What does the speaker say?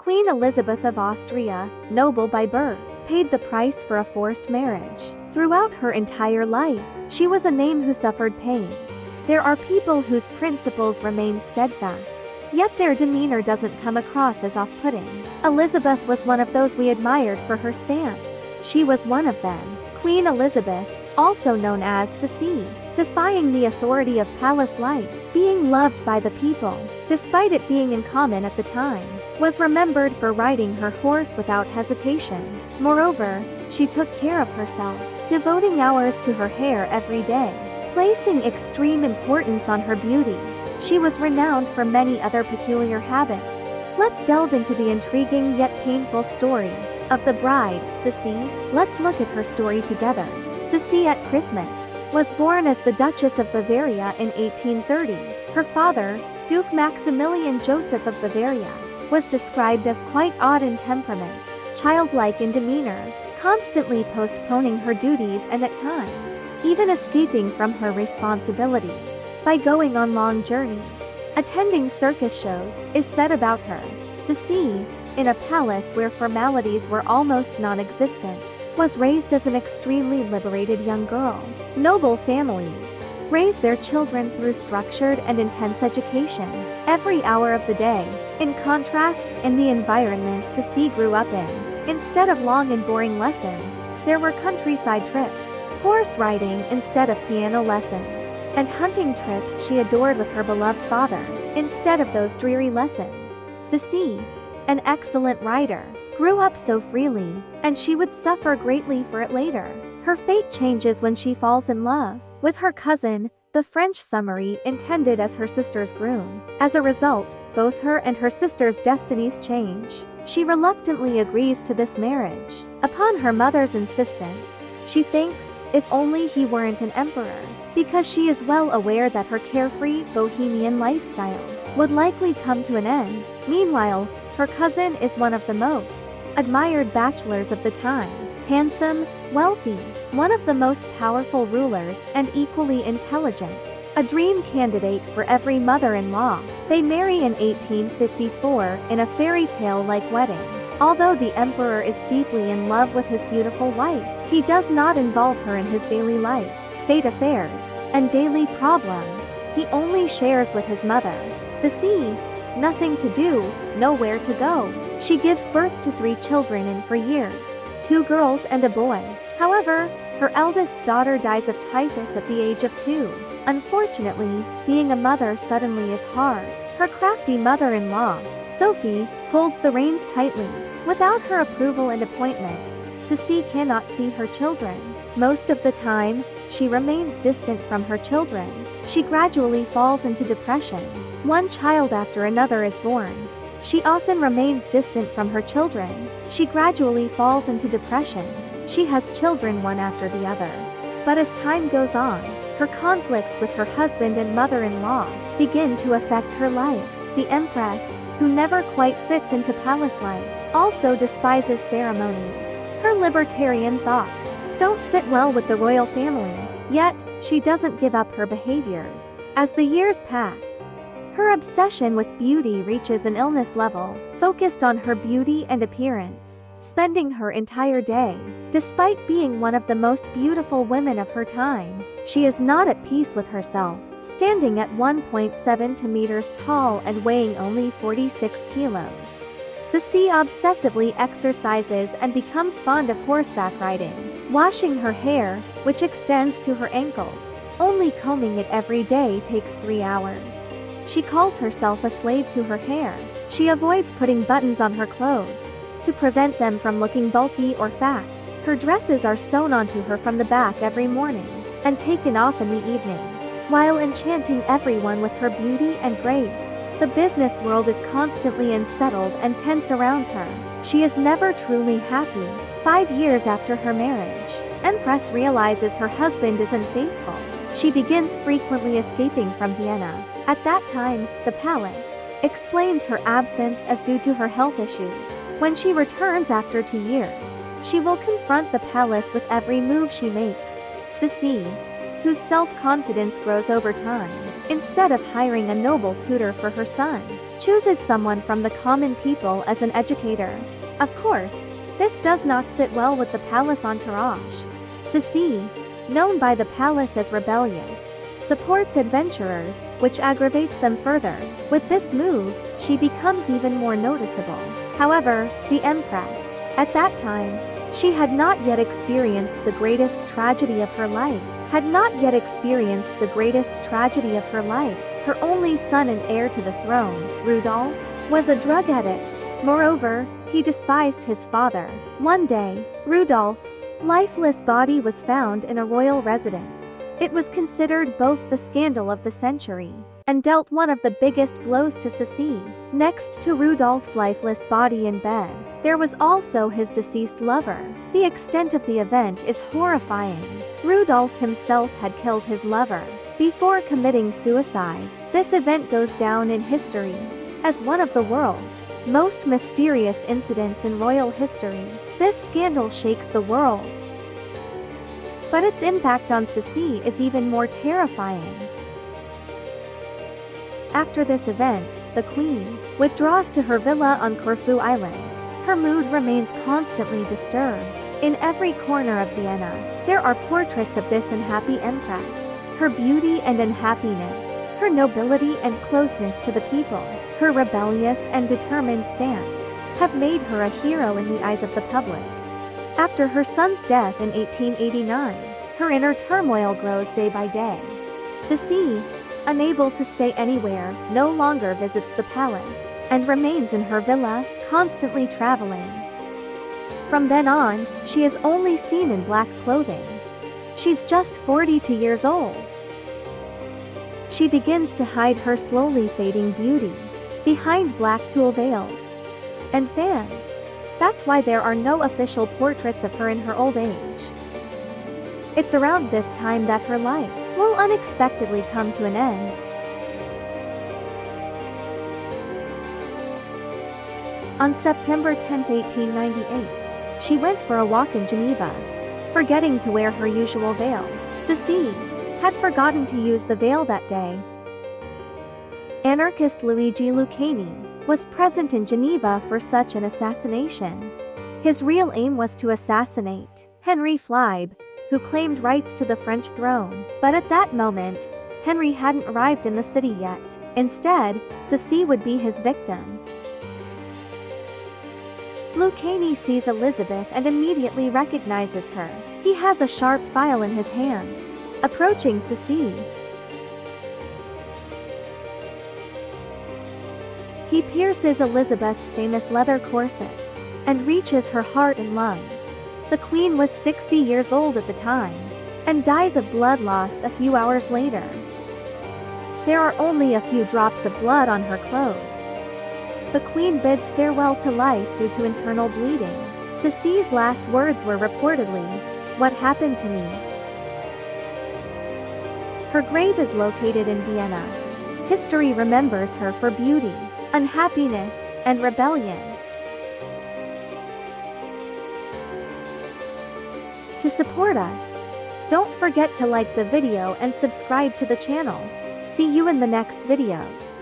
Queen Elizabeth of Austria, noble by birth, paid the price for a forced marriage. Throughout her entire life, she was a name who suffered pains. There are people whose principles remain steadfast, yet their demeanor doesn't come across as off-putting. Elizabeth was one of those we admired for her stance. She was one of them. Queen Elizabeth, also known as Sisi, defying the authority of palace life, being loved by the people, despite it being uncommon at the time, was remembered for riding her horse without hesitation. Moreover, she took care of herself, devoting hours to her hair every day, placing extreme importance on her beauty. She was renowned for many other peculiar habits. Let's delve into the intriguing yet painful story of the bride, Sisi. Let's look at her story together. Sisi at Christmas was born as the Duchess of Bavaria in 1830. Her father, Duke Maximilian Joseph of Bavaria, was described as quite odd in temperament, childlike in demeanor, constantly postponing her duties and at times, even escaping from her responsibilities by going on long journeys. Attending circus shows is said about her. Sisi, in a palace where formalities were almost non-existent, was raised as an extremely liberated young girl. Noble families raise their children through structured and intense education every hour of the day. In contrast, in the environment Sisi grew up in, instead of long and boring lessons, there were countryside trips, horse riding instead of piano lessons, and hunting trips she adored with her beloved father, instead of those dreary lessons. Sisi, an excellent rider, grew up so freely, and she would suffer greatly for it later. Her fate changes when she falls in love with her cousin, the French summary intended as her sister's groom. As a result, both her and her sister's destinies change. She reluctantly agrees to this marriage. Upon her mother's insistence, she thinks, if only he weren't an emperor, because she is well aware that her carefree, bohemian lifestyle would likely come to an end. Meanwhile, her cousin is one of the most admired bachelors of the time, handsome, wealthy, one of the most powerful rulers, and equally intelligent. A dream candidate for every mother-in-law. They marry in 1854 in a fairy tale-like wedding. Although the emperor is deeply in love with his beautiful wife, he does not involve her in his daily life, state affairs, and daily problems. He only shares with his mother, Sisi. Nothing to do, nowhere to go. She gives birth to 3 children in 4 years, 2 girls and a boy. However, her eldest daughter dies of typhus at the age of 2. Unfortunately, being a mother suddenly is hard. Her crafty mother-in-law, Sophie, holds the reins tightly. Without her approval and appointment, Sisi cannot see her children. Most of the time, she remains distant from her children. She gradually falls into depression. One child after another is born. She often remains distant from her children. She gradually falls into depression. She has children one after the other. But as time goes on, her conflicts with her husband and mother-in-law begin to affect her life. The Empress, who never quite fits into palace life, also despises ceremonies. Her libertarian thoughts don't sit well with the royal family. Yet, she doesn't give up her behaviors. As the years pass, her obsession with beauty reaches an illness level, focused on her beauty and appearance, spending her entire day. Despite being one of the most beautiful women of her time, she is not at peace with herself, standing at 1.7 meters tall and weighing only 46 kilos. Sisi obsessively exercises and becomes fond of horseback riding, washing her hair, which extends to her ankles. Only combing it every day takes 3 hours. She calls herself a slave to her hair. She avoids putting buttons on her clothes to prevent them from looking bulky or fat. Her dresses are sewn onto her from the back every morning and taken off in the evenings, while enchanting everyone with her beauty and grace. The business world is constantly unsettled and tense around her. She is never truly happy. 5 years after her marriage, Empress realizes her husband is unfaithful. She begins frequently escaping from Vienna. At that time, the palace explains her absence as due to her health issues. When she returns after 2 years, she will confront the palace with every move she makes. Sisi, whose self-confidence grows over time, instead of hiring a noble tutor for her son, chooses someone from the common people as an educator. Of course, this does not sit well with the palace entourage. Sisi, known by the palace as rebellious, supports adventurers, which aggravates them further. With this move, she becomes even more noticeable. However, the Empress, at that time, she had not yet experienced the greatest tragedy of her life. Her only son and heir to the throne, Rudolf, was a drug addict. Moreover, he despised his father. One day, Rudolf's lifeless body was found in a royal residence. It was considered both the scandal of the century and dealt one of the biggest blows to Sisi. Next to Rudolf's lifeless body in bed, there was also his deceased lover. The extent of the event is horrifying. Rudolf himself had killed his lover before committing suicide. This event goes down in history as one of the world's most mysterious incidents in royal history. This scandal shakes the world, but its impact on Sisi is even more terrifying. After this event, the queen withdraws to her villa on Corfu Island. Her mood remains constantly disturbed. In every corner of Vienna, there are portraits of this unhappy empress. Her beauty and unhappiness, her nobility and closeness to the people, her rebellious and determined stance, have made her a hero in the eyes of the public. After her son's death in 1889, her inner turmoil grows day by day. Sisi, unable to stay anywhere, no longer visits the palace, and remains in her villa, constantly traveling. From then on, she is only seen in black clothing. She's just 42 years old. She begins to hide her slowly fading beauty behind black tulle veils and fans. That's why there are no official portraits of her in her old age. It's around this time that her life will unexpectedly come to an end. On September 10, 1898, she went for a walk in Geneva, forgetting to wear her usual veil. Sisi had forgotten to use the veil that day. Anarchist Luigi Lucchini was present in Geneva for such an assassination. His real aim was to assassinate Henry Flibe, who claimed rights to the French throne, but at that moment, Henry hadn't arrived in the city yet. Instead, Sisi would be his victim. Lucchini sees Elizabeth and immediately recognizes her. He has a sharp file in his hand. Approaching Sisi, he pierces Elizabeth's famous leather corset and reaches her heart and lungs. The queen was 60 years old at the time and dies of blood loss a few hours later. There are only a few drops of blood on her clothes. The queen bids farewell to life due to internal bleeding. Sisi's last words were reportedly, "What happened to me?" Her grave is located in Vienna. History remembers her for beauty, unhappiness, and rebellion. To support us, don't forget to like the video and subscribe to the channel. See you in the next videos.